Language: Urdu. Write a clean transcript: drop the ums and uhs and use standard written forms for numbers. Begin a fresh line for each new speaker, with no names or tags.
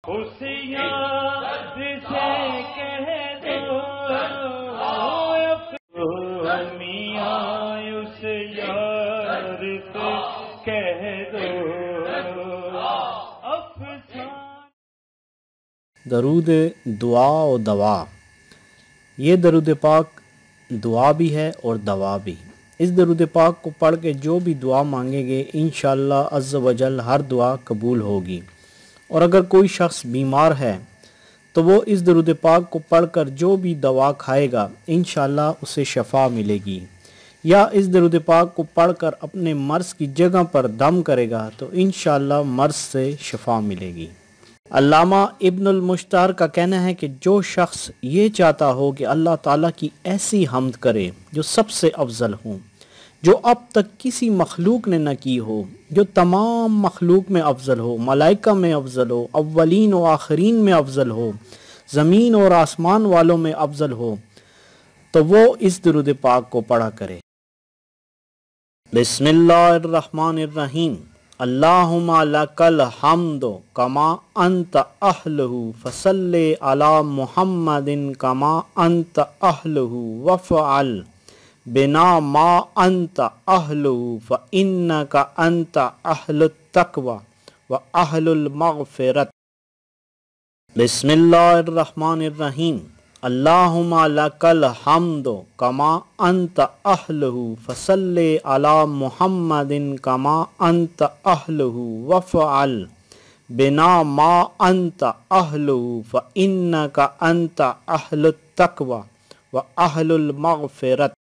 اس یاد سے کہہ دو میاں، اس یار سے کہہ دو افسانہ۔
درود دعا و دوا۔ یہ درود پاک دعا بھی ہے اور دوا بھی۔ اس درود پاک کو پڑھ کے جو بھی دعا مانگیں گے انشاءاللہ عز و جل ہر دعا قبول ہوگی۔ اور اگر کوئی شخص بیمار ہے تو وہ اس درود پاک کو پڑھ کر جو بھی دوا کھائے گا انشاءاللہ اسے شفا ملے گی، یا اس درود پاک کو پڑھ کر اپنے مرض کی جگہ پر دم کرے گا تو انشاءاللہ مرض سے شفا ملے گی۔ علامہ ابن المشتار کا کہنا ہے کہ جو شخص یہ چاہتا ہو کہ اللہ تعالیٰ کی ایسی حمد کرے جو سب سے افضل ہوں، جو اب تک کسی مخلوق نے نہ کی ہو، جو تمام مخلوق میں افضل ہو، ملائکہ میں افضل ہو، اولین و آخرین میں افضل ہو، زمین اور آسمان والوں میں افضل ہو، تو وہ اس درود پاک کو پڑھا کرے۔ بسم اللہ الرحمن الرحیم۔ اللہم لک الحمد کما انت اہلہ فصلی علی محمد کما انت اہلہ وفعل بنا ما انت اہلہ فانک انت اہل التقوی واہل المغفرت۔ بسم اللہ الرحمن الرحیم۔ اللہم لک الحمد کما انت اہلہ فصلی علی محمد کما انت اہلہ وفعل بنا ما انت اہلہ فانک انت اہل التقوی واہل المغفرت۔